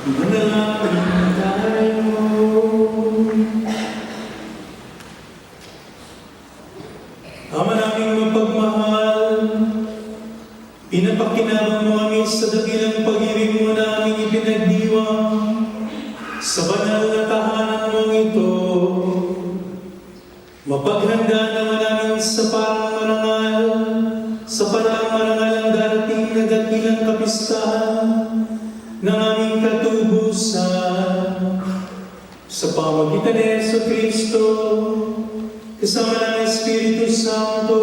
Manalangin tayo. Ama naming mapagmahal, pinapakinabang mo kami sa dakilang pag-ibig mo na aming ipinagdiwang sa banal na tahanan mo ito. Mapaghanda naman namin sa parang marangal ang darating na dakilang kapistahan ng aming katubusan. Sa pamagitan ni Jesucristo, kasama ng Espiritu Santo,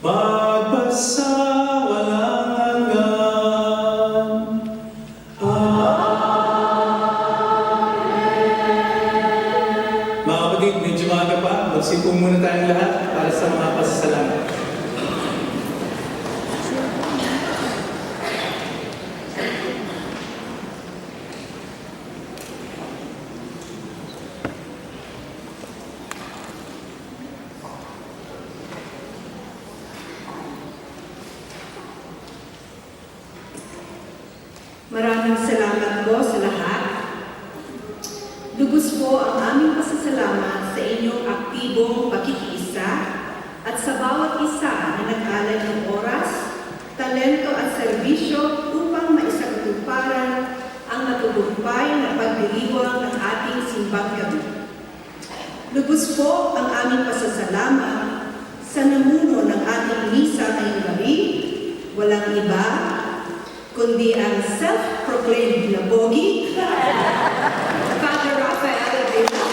magpasawalang hanggan. Amen. Mga kapatid, medyo maaga pa. Magsipong muna tayong lahat para sa mga pasasalamat. Maraming salamat po sa lahat. Lubos po ang aming pasasalamat sa inyong aktibong pakikiisa at sa bawat isa na nag-alay ng oras, talento at serbisyo upang maisagatuparan ang matutumpay na pagdiriwang ng ating simbang gabi. Lubos po ang aming pasasalamat sa namuno ng ating misa ngayong gabi, walang iba kundi ang self-proclaimed na pogi, Father Rafael Avila.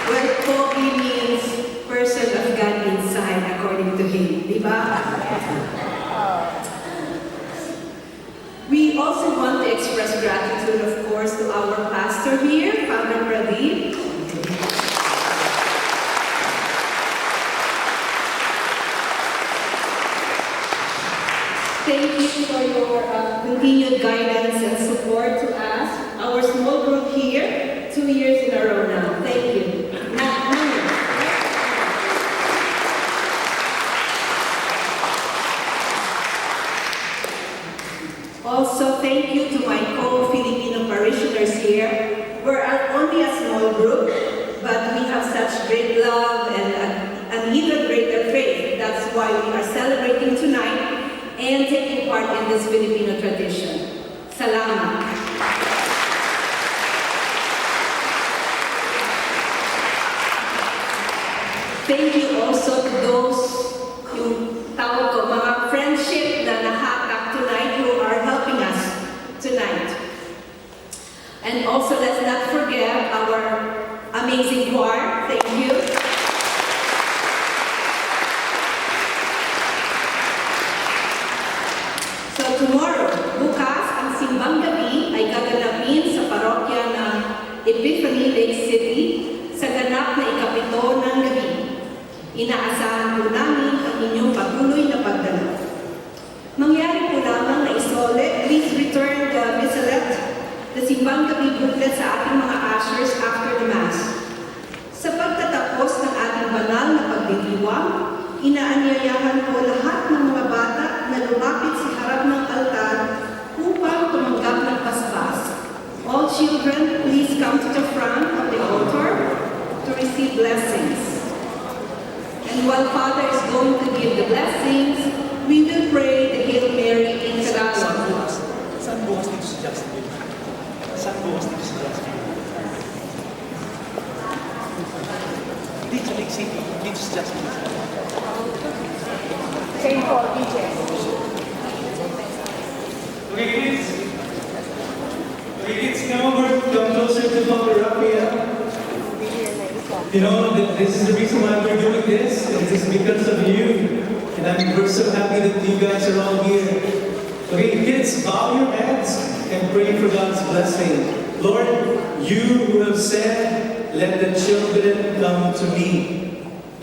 Well, pogi means person of God inside, according to him, di ba? We also want to express gratitude, of course, to our pastor here, Father Pradeep. Thank you for your continued guidance and support to us, our small group here, 2 years in a row now. Thank you. Also, thank you to my co-Filipino parishioners here. We're only a small group, but we have such great love and an even greater faith. That's why we are celebrating tonight and taking part in this Filipino tradition. Salamat. Thank you also to those yung tawag ko, mga friendship na nahatak tonight who are helping us tonight. And also, let's not forget our amazing choir. Thank you. Tomorrow, bukas, ang simbang gabi ay gaganapin sa parokya ng Epiphany Lake City sa ganap na ikapito ng gabi. Inaasahan po namin ang inyong patuloy na pagdalo. Mangyari po lamang na isole, please return the missalette, the simbang gabi booklet sa ating mga ushers after the Mass. Sa pagtatapos ng ating banal na pagdiriwang, inaanyayahan po lahat ng mga bata na lumapit sa harap ng altar upang tumanggap ng paspas. All children, please come to the front of the altar to receive blessings. And while Father is going to give the blessings, we will pray the Hail Mary in Tagalog. Saan bukas dito si Justin? Saan bukas dito si Justin? Dito sa Lake City. Dito si Justin. St. Paul, DJ. Okay, kids. Okay, kids, come over. Come closer to Father Raphael. You know, this is the reason why we're doing this. It is because of you. And we're so happy that you guys are all here. Okay, kids, bow your heads and pray for God's blessing. Lord, you who have said, let the children come to me.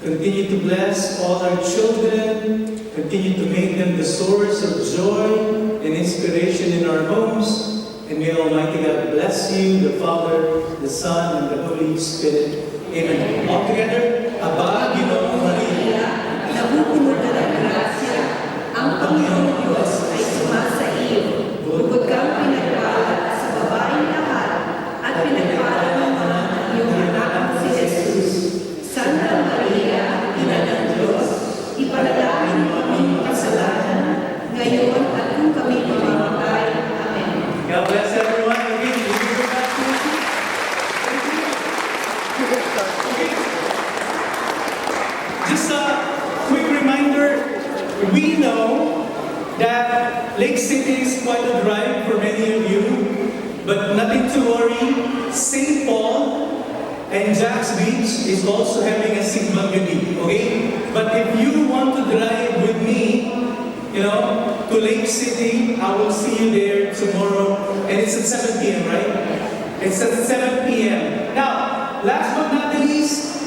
Continue to bless all our children. Continue to make them the source of joy and inspiration in our homes. And may Almighty God bless you, the Father, the Son, and the Holy Spirit. Amen. All together, Aba, Ginoong Maria, Nabubunutan we know that Lake City is quite a drive for many of you, but nothing to worry. St. Paul and Jack's Beach is also having a simbang gabi, okay? But if you want to drive with me, to Lake City, I will see you there tomorrow. And it's at 7 p.m., right? It's at 7 p.m. Now, last but not the least,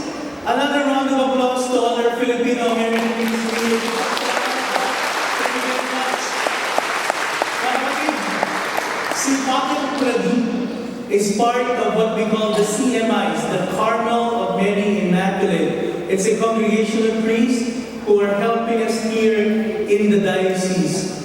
another round of applause to all our Filipino American community. Thank you very much. Si Father Pradeep is part of what we call the CMIs, the Carmel of Mary Immaculate. It's a congregational priest who are helping us here in the diocese.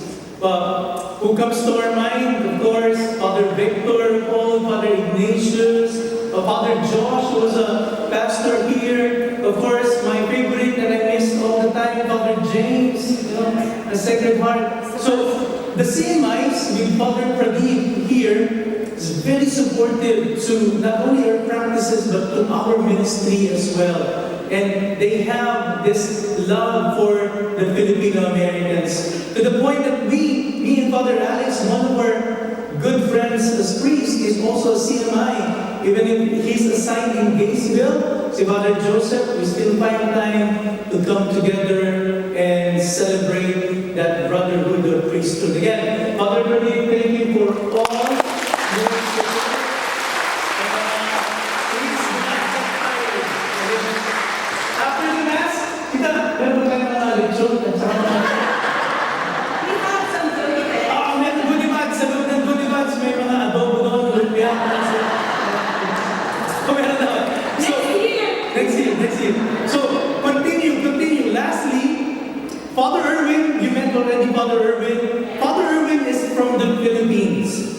Who comes to our mind? Of course, Father Victor Paul, Father Ignatius, Father Josh, who was a pastor here. Of course, my favorite that I miss all the time, Father James, the Sacred Heart. So, the CMIs with Father Pradeep here is very supportive to not only our practices, but to our ministry as well. And they have this love for the Filipino Americans to the point that me and Father Alex, one of our good friends as priest, is also a CMI. Even if he's assigned in Gainesville, si Father Joseph, we still find time to come together and celebrate that brotherhood of priesthood. Again, Father Pradeep, thank you for all your support. Please not get tired. After the Mass, kita, meron tayo mga lechon at saka mga... We have some goodie bags. Meron goodie bags. Sa loob ng goodie bags, may mga adobo doon, lumpia. Meron na. So, next year. So, continue. Lastly, Father Erwin, you met already Father Erwin. Father Erwin is from the Philippines.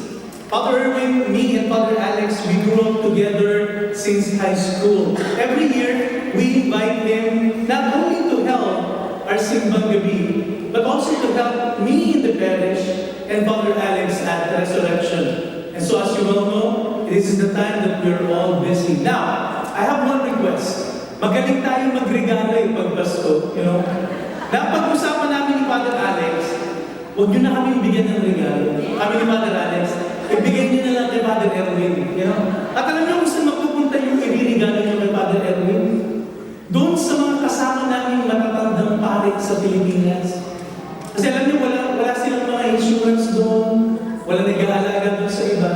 Father Erwin, me and Father Alex, we grew up together since high school. Every year, we invite him not only to help our simbang gabi, but also to help me in the parish and Father Alex at Resurrection. And so as you well know, this is the time that we're all busy. Now, I have one request. Magaling tayo magregalo pag Pasko, Napag-usapan namin ni Father Alex, huwag nyo na kami bigyan ng regalo. Kami ni Father Alex, ibigay nyo na lang kay Father Erwin. At alam nyo kung saan magpupunta yung i-regalo nyo kay Father Erwin? Doon sa mga kasama namin matatandang pare sa Pilipinas. Kasi alam nyo, wala silang mga insurance doon, wala nag-aalaga doon sa iba.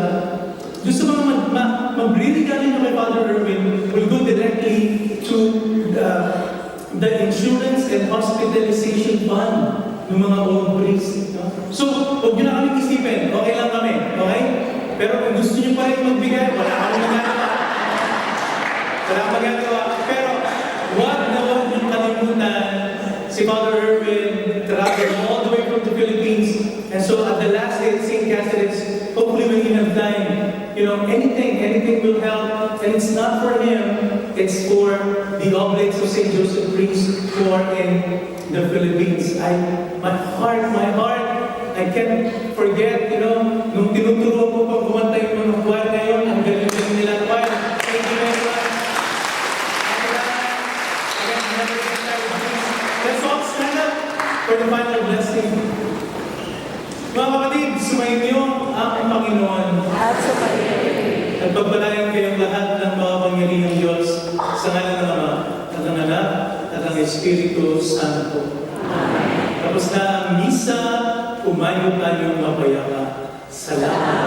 Doon sa mga magre-regalo nyo kay Father Erwin, will go directly to the insurance and hospitalization fund ng mga old priests. So, huwag nyo na kami isipin, okay lang kami, okay? Pero kung gusto nyo pa rin magbigay, wala kami magagawa. Pero, huwag nyo kalimutan si Father Erwin traveled all the way from the Philippines. And so, at the last day at St. Catherine's, hopefully when you have time, anything will help. And it's not for him, it's for the Oblates of St. Joseph Priest who are in the Philippines. My heart, I can't forget, nung tinuturo ko pag kumanta yung mga choir ngayon, ang galing nila choir. Thank you very much. Let's all stand up for the final blessing. Mga kapatid, sumainyo ang Panginoon. At sumayin. At pagpalain kayong lahat ng makapangyarihang Diyos sa ngalan ng Ama, at ng Anak, at ng Espiritu Santo. Amen. Tapos na ang misa, umayo tayong mapayapa. Salamat.